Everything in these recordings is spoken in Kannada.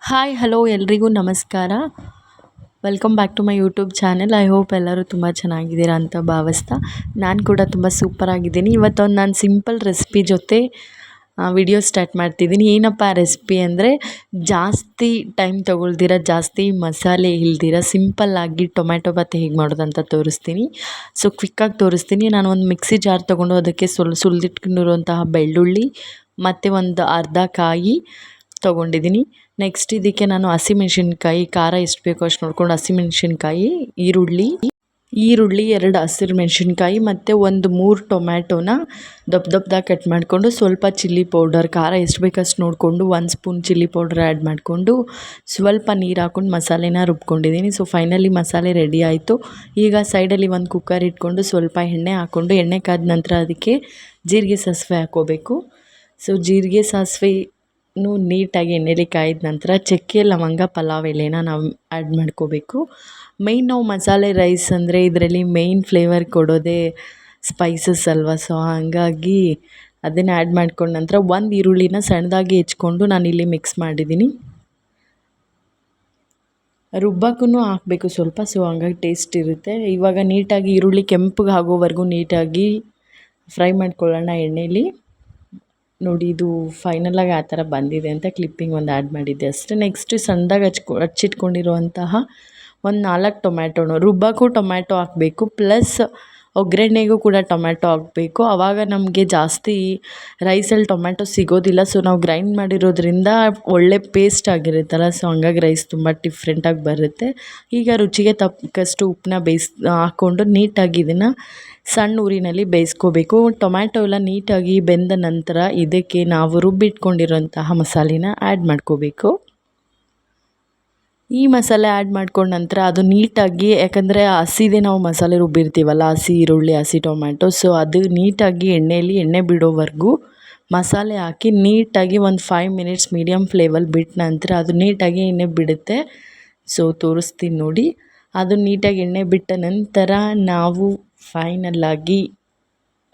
ಹಾಯ್ ಹಲೋ ಎಲ್ರಿಗೂ ನಮಸ್ಕಾರ. Welcome back to my YouTube channel. I hope ಎಲ್ಲರೂ ತುಂಬ ಚೆನ್ನಾಗಿದ್ದೀರಾ ಅಂತ ಭಾವಿಸ್ತಾ ನಾನು ಕೂಡ ತುಂಬ ಸೂಪರಾಗಿದ್ದೀನಿ. ಇವತ್ತೊಂದು ನಾನು ಸಿಂಪಲ್ ರೆಸಿಪಿ ಜೊತೆ ವಿಡಿಯೋ ಸ್ಟಾರ್ಟ್ ಮಾಡ್ತಿದ್ದೀನಿ. ಏನಪ್ಪ ರೆಸಿಪಿ ಅಂದರೆ ಜಾಸ್ತಿ ಟೈಮ್ ತೊಗೊಳ್ದಿರ, ಜಾಸ್ತಿ ಮಸಾಲೆ ಇಲ್ದಿರ ಸಿಂಪಲ್ಲಾಗಿ ಟೊಮ್ಯಾಟೊ ಬಾತ್ ಹೇಗೆ ಮಾಡೋದಂತ ತೋರಿಸ್ತೀನಿ. ಸೊ ಕ್ವಿಕ್ಕಾಗಿ ತೋರಿಸ್ತೀನಿ. ನಾನು ಒಂದು ಮಿಕ್ಸಿ ಜಾರ್ ತೊಗೊಂಡು ಅದಕ್ಕೆ ಸುಲಿದಿಟ್ಕೊಂಡಿರುವಂತಹ ಬೆಳ್ಳುಳ್ಳಿ ಮತ್ತು ಒಂದು ಅರ್ಧ ಕಾಯಿ ತೊಗೊಂಡಿದ್ದೀನಿ. ನೆಕ್ಸ್ಟ್ ಇದಕ್ಕೆ ನಾನು ಹಸಿಮೆಣ್ಸಿನ್ಕಾಯಿ, ಖಾರ ಎಷ್ಟು ಬೇಕೋ ಅಷ್ಟು ನೋಡ್ಕೊಂಡು ಹಸಿಮೆಣ್ಸಿನ್ಕಾಯಿ, ಈರುಳ್ಳಿ 2 ಹಸಿರು ಮೆಣಸಿನ್ಕಾಯಿ ಮತ್ತು ಒಂದು 3 ಟೊಮ್ಯಾಟೋನ ದಪ್ಪದಾಗಿ ಕಟ್ ಮಾಡಿಕೊಂಡು, ಸ್ವಲ್ಪ ಚಿಲ್ಲಿ ಪೌಡರ್, ಖಾರ ಎಷ್ಟು ಬೇಕಷ್ಟು ನೋಡಿಕೊಂಡು 1 ಸ್ಪೂನ್ ಚಿಲ್ಲಿ ಪೌಡರ್ ಆ್ಯಡ್ ಮಾಡಿಕೊಂಡು ಸ್ವಲ್ಪ ನೀರು ಹಾಕ್ಕೊಂಡು ಮಸಾಲೆನ ರುಬ್ಕೊಂಡಿದ್ದೀನಿ. ಸೊ ಫೈನಲಿ ಮಸಾಲೆ ರೆಡಿ ಆಯಿತು. ಈಗ ಸೈಡಲ್ಲಿ ಒಂದು ಕುಕ್ಕರ್ ಇಟ್ಕೊಂಡು ಸ್ವಲ್ಪ ಎಣ್ಣೆ ಹಾಕ್ಕೊಂಡು, ಎಣ್ಣೆ ಕಾದ ನಂತರ ಅದಕ್ಕೆ ಜೀರಿಗೆ ಸಾಸಿವೆ ಹಾಕ್ಕೋಬೇಕು. ಸೊ ಜೀರಿಗೆ ಸಾಸಿವೆ ನೀಟಾಗಿ ಎಣ್ಣೆಲಿ ಕಾಯ್ದ ನಂತರ ಚಕ್ಕೆ, ಲವಂಗ, ಪಲಾವ್ ಎಲೆನ ನಾವು ಆ್ಯಡ್ ಮಾಡ್ಕೋಬೇಕು. ಮೇಯ್ನ್ ನಾವು ಮಸಾಲೆ ರೈಸ್ ಅಂದರೆ ಇದರಲ್ಲಿ ಮೇಯ್ನ್ ಫ್ಲೇವರ್ ಕೊಡೋದೇ ಸ್ಪೈಸಸ್ ಅಲ್ವಾ. ಸೊ ಹಾಗಾಗಿ ಅದನ್ನು ಆ್ಯಡ್ ಮಾಡ್ಕೊಂಡ ನಂತರ ಒಂದು ಈರುಳ್ಳಿನ ಸಣ್ಣದಾಗಿ ಹೆಚ್ಕೊಂಡು ನಾನಿಲ್ಲಿ ಮಿಕ್ಸ್ ಮಾಡಿದ್ದೀನಿ. ರುಬ್ಬಕ್ಕೂ ಹಾಕಬೇಕು ಸ್ವಲ್ಪ, ಸೊ ಹಂಗಾಗಿ ಟೇಸ್ಟ್ ಇರುತ್ತೆ. ಇವಾಗ ನೀಟಾಗಿ ಈರುಳ್ಳಿ ಕೆಂಪಗೆ ಆಗೋವರೆಗೂ ನೀಟಾಗಿ ಫ್ರೈ ಮಾಡ್ಕೊಳ್ಳೋಣ ಎಣ್ಣೆಲಿ. ನೋಡಿ, ಇದು ಫೈನಲಾಗಿ ಆ ಥರ ಬಂದಿದೆ ಅಂತ ಕ್ಲಿಪ್ಪಿಂಗ್ ಒಂದು ಆ್ಯಡ್ ಮಾಡಿದ್ದೆ ಅಷ್ಟೇ. ನೆಕ್ಸ್ಟ್ ಸಣ್ಣದಾಗಿ ಹಚ್ಚಿಟ್ಕೊಂಡಿರುವಂತಹ ಒಂದು 4 ಟೊಮ್ಯಾಟೋನು, ರುಬ್ಬಕ್ಕೂ ಟೊಮ್ಯಾಟೊ ಹಾಕಬೇಕು, ಪ್ಲಸ್ ಒಗ್ಗರಣೆಗೂ ಕೂಡ ಟೊಮ್ಯಾಟೊ ಹಾಕಬೇಕು. ಆವಾಗ ನಮಗೆ ಜಾಸ್ತಿ ರೈಸಲ್ಲಿ ಟೊಮ್ಯಾಟೊ ಸಿಗೋದಿಲ್ಲ. ಸೊ ನಾವು ಗ್ರೈಂಡ್ ಮಾಡಿರೋದ್ರಿಂದ ಒಳ್ಳೆ ಪೇಸ್ಟ್ ಆಗಿರುತ್ತಲ್ಲ, ಸೊ ಹಂಗಾಗಿ ರೈಸ್ ತುಂಬ ಡಿಫ್ರೆಂಟಾಗಿ ಬರುತ್ತೆ. ಈಗ ರುಚಿಗೆ ತಕ್ಕಷ್ಟು ಉಪ್ಪನ್ನ ಹಾಕ್ಕೊಂಡು ನೀಟಾಗಿ ಇದನ್ನು ಸಣ್ಣ ಊರಿನಲ್ಲಿ ಬೇಯಿಸ್ಕೋಬೇಕು. ಟೊಮ್ಯಾಟೊ ಎಲ್ಲ ನೀಟಾಗಿ ಬೆಂದ ನಂತರ ಇದಕ್ಕೆ ನಾವು ರುಬ್ಬಿಟ್ಕೊಂಡಿರೋಂತಹ ಮಸಾಲೆನ ಆ್ಯಡ್ ಮಾಡ್ಕೋಬೇಕು. ಈ ಮಸಾಲೆ ಆ್ಯಡ್ ಮಾಡ್ಕೊಂಡ ನಂತರ ಅದು ನೀಟಾಗಿ, ಯಾಕಂದರೆ ಹಸಿದೇ ನಾವು ಮಸಾಲೆ ರುಬ್ಬಿರ್ತೀವಲ್ಲ, ಹಸಿ ಈರುಳ್ಳಿ, ಹಸಿ ಟೊಮ್ಯಾಟೊ, ಸೊ ಅದು ನೀಟಾಗಿ ಎಣ್ಣೆ ಬಿಡೋವರೆಗೂ ಮಸಾಲೆ ಹಾಕಿ ನೀಟಾಗಿ ಒಂದು 5 ಮಿನಿಟ್ಸ್ ಮೀಡಿಯಮ್ ಫ್ಲೇಮಲ್ಲಿ ಬಿಟ್ಟ ನಂತರ ಅದು ನೀಟಾಗಿ ಎಣ್ಣೆ ಬಿಡುತ್ತೆ. ಸೊ ತೋರಿಸ್ತೀನಿ ನೋಡಿ. ಅದು ನೀಟಾಗಿ ಎಣ್ಣೆ ಬಿಟ್ಟ ನಂತರ ನಾವು ಫೈನಲ್ಲಾಗಿ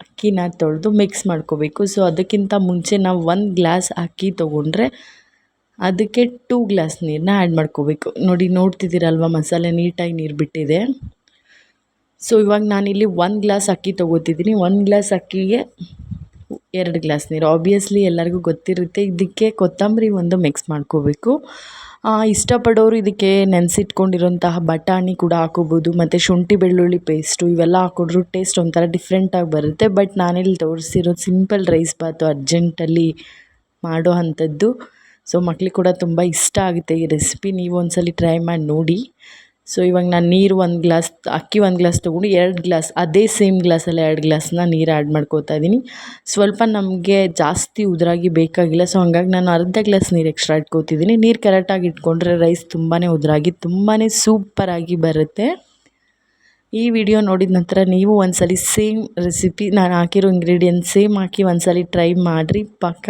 ಅಕ್ಕಿನ ತೊಳೆದು ಮಿಕ್ಸ್ ಮಾಡ್ಕೋಬೇಕು. ಸೊ ಅದಕ್ಕಿಂತ ಮುಂಚೆ ನಾವು 1 ಗ್ಲಾಸ್ ಅಕ್ಕಿ ತೊಗೊಂಡ್ರೆ ಅದಕ್ಕೆ 2 ಗ್ಲಾಸ್ ನೀರನ್ನ ಆ್ಯಡ್ ಮಾಡ್ಕೋಬೇಕು. ನೋಡ್ತಿದ್ದೀರಲ್ವ, ಮಸಾಲೆ ನೀಟಾಗಿ ನೀರು ಬಿಟ್ಟಿದೆ. ಸೊ ಇವಾಗ ನಾನಿಲ್ಲಿ 1 ಗ್ಲಾಸ್ ಅಕ್ಕಿ ತೊಗೋತಿದ್ದೀನಿ. 1 ಗ್ಲಾಸ್ ಅಕ್ಕಿಗೆ 2 ಗ್ಲಾಸ್ ನೀರು. ಆಬ್ವಿಯಸ್ಲಿ ಎಲ್ಲರಿಗೂ ಗೊತ್ತಿರುತ್ತೆ. ಇದಕ್ಕೆ ಕೊತ್ತಂಬರಿ ಒಂದು ಮಿಕ್ಸ್ ಮಾಡ್ಕೋಬೇಕು. ಇಷ್ಟಪಡೋರು ಇದಕ್ಕೆ ನೆನೆಸಿಟ್ಕೊಂಡಿರೋಂತಹ ಬಟಾಣಿ ಕೂಡ ಹಾಕೋಬೋದು, ಮತ್ತು ಶುಂಠಿ ಬೆಳ್ಳುಳ್ಳಿ ಪೇಸ್ಟು ಇವೆಲ್ಲ ಹಾಕಿದ್ರೂ ಟೇಸ್ಟ್ ಒಂಥರ ಡಿಫ್ರೆಂಟಾಗಿ ಬರುತ್ತೆ. ಬಟ್ ನಾನಿಲ್ಲಿ ತೋರಿಸಿರೋದು ಸಿಂಪಲ್ ರೈಸ್ ಬಾತು, ಅರ್ಜೆಂಟಲ್ಲಿ ಮಾಡೋ ಅಂಥದ್ದು. ಸೊ ಮಕ್ಳಿಗೆ ಕೂಡ ತುಂಬ ಇಷ್ಟ ಆಗುತ್ತೆ ಈ ರೆಸಿಪಿ. ನೀವು ಒಂದ್ಸಲ ಟ್ರೈ ಮಾಡಿ ನೋಡಿ. ಸೊ ಇವಾಗ ನಾನು ನೀರು 1 ಗ್ಲಾಸ್, ಅಕ್ಕಿ 1 ಗ್ಲಾಸ್ ತೊಗೊಂಡು 2 ಗ್ಲಾಸ್, ಅದೇ ಸೇಮ್ ಗ್ಲಾಸಲ್ಲಿ 2 ಗ್ಲಾಸ್ನ ನೀರು ಆ್ಯಡ್ ಮಾಡ್ಕೋತಾ ಇದ್ದೀನಿ. ಸ್ವಲ್ಪ ನಮಗೆ ಜಾಸ್ತಿ ಉದುರಾಗಿ ಬೇಕಾಗಿಲ್ಲ, ಸೊ ಹಂಗಾಗಿ ನಾನು ಅರ್ಧ ಗ್ಲಾಸ್ ನೀರು ಎಕ್ಸ್ಟ್ರಾ ಇಟ್ಕೋತಿದ್ದೀನಿ. ನೀರು ಕರೆಕ್ಟಾಗಿ ಇಟ್ಕೊಂಡ್ರೆ ರೈಸ್ ತುಂಬಾ ಉದುರಾಗಿ ತುಂಬಾ ಸೂಪರಾಗಿ ಬರುತ್ತೆ. ಈ ವಿಡಿಯೋ ನೋಡಿದ ನಂತರ ನೀವು ಒಂದ್ಸಲ ಸೇಮ್ ರೆಸಿಪಿ ನಾನು ಹಾಕಿರೋ ಇಂಗ್ರೀಡಿಯೆಂಟ್ಸ್ ಸೇಮ್ ಹಾಕಿ ಒಂದ್ಸಲ ಟ್ರೈ ಮಾಡಿರಿ. ಪಕ್ಕ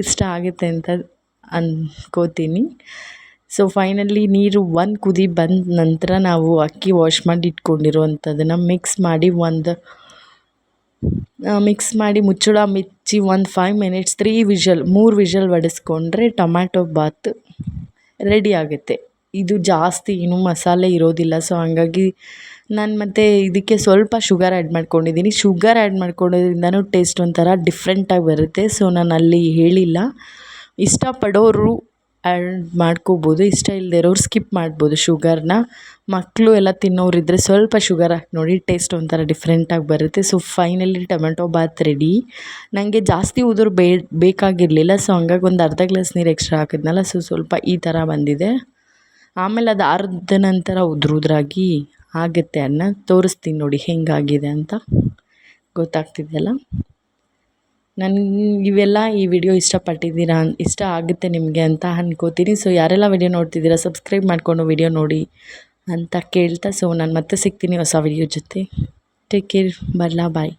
ಇಷ್ಟ ಆಗುತ್ತೆ ಅಂತ ಅಂದ್ಕೋತೀನಿ. ಸೊ ಫೈನಲಿ ನೀರು 1 ಕುದಿ ಬಂದ ನಂತರ ನಾವು ಅಕ್ಕಿ ವಾಶ್ ಮಾಡಿ ಇಟ್ಕೊಂಡಿರುವಂಥದ್ದನ್ನು ಮಿಕ್ಸ್ ಮಾಡಿ ಮುಚ್ಚಳ ಮುಚ್ಚಿ ಒಂದು 5 ಮಿನಿಟ್ಸ್ 3 ವಿಷಲ್ ಹೊಡೆಸ್ಕೊಂಡ್ರೆ ಟೊಮ್ಯಾಟೊ ಬಾತ್ ರೆಡಿ ಆಗುತ್ತೆ. ಇದು ಜಾಸ್ತಿ ಏನೂ ಮಸಾಲೆ ಇರೋದಿಲ್ಲ. ಸೊ ಹಂಗಾಗಿ ನಾನು ಮತ್ತು ಇದಕ್ಕೆ ಸ್ವಲ್ಪ ಶುಗರ್ ಆ್ಯಡ್ ಮಾಡ್ಕೊಂಡಿದ್ದೀನಿ. ಶುಗರ್ ಆ್ಯಡ್ ಮಾಡ್ಕೊಳ್ಳೋದ್ರಿಂದನೂ ಟೇಸ್ಟ್ ಒಂಥರ ಡಿಫ್ರೆಂಟಾಗಿ ಬರುತ್ತೆ. ಸೊ ನಾನು ಅಲ್ಲಿ ಹೇಳಿಲ್ಲ. ಇಷ್ಟಪಡೋರು ಆ್ಯಡ್ ಮಾಡ್ಕೋಬೋದು, ಇಷ್ಟ ಇಲ್ಲದೆ ಇರೋರು ಸ್ಕಿಪ್ ಮಾಡ್ಬೋದು ಶುಗರ್ನ. ಮಕ್ಕಳು ಎಲ್ಲ ತಿನ್ನೋರಿದ್ದರೆ ಸ್ವಲ್ಪ ಶುಗರ್ ಹಾಕಿ ನೋಡಿ, ಟೇಸ್ಟ್ ಒಂಥರ ಡಿಫ್ರೆಂಟಾಗಿ ಬರುತ್ತೆ. So finally tomato bath ready. ನನಗೆ ಜಾಸ್ತಿ ಉದುರು ಬೇಕಾಗಿರಲಿಲ್ಲ. ಸೊ ಹಂಗಾಗಿ ಒಂದು ಅರ್ಧ ಗ್ಲಾಸ್ ನೀರು ಎಕ್ಸ್ಟ್ರಾ ಹಾಕಿದ್ನಲ್ಲ, ಸೊ ಸ್ವಲ್ಪ ಈ ಥರ ಬಂದಿದೆ. ಆಮೇಲೆ ಅದು ಆರಿದ ನಂತರ ಉದುರಾಗಿ ಆಗುತ್ತೆ. ಅನ್ನ ತೋರಿಸ್ತೀನಿ ನೋಡಿ ಹೆಂಗಾಗಿದೆ ಅಂತ. ಗೊತ್ತಾಗ್ತಿದೆಯಲ್ಲ. ಈ ವಿಡಿಯೋ ಇಷ್ಟ ಆಗುತ್ತೆ ನಿಮಗೆ ಅಂತ ಅಂದ್ಕೋತೀನಿ. ಸೊ ಯಾರೆಲ್ಲ ವಿಡಿಯೋ ನೋಡ್ತಿದ್ದೀರಾ ಸಬ್ಸ್ಕ್ರೈಬ್ ಮಾಡಿಕೊಂಡು ವಿಡಿಯೋ ನೋಡಿ ಅಂತ ಕೇಳ್ತಾ, ಸೊ ನಾನು ಮತ್ತೆ ಸಿಗ್ತೀನಿ ಹೊಸ ವಿಡಿಯೋ ಜೊತೆ. ಟೇಕ್ ಕೇರ್, ಬಾಯ್.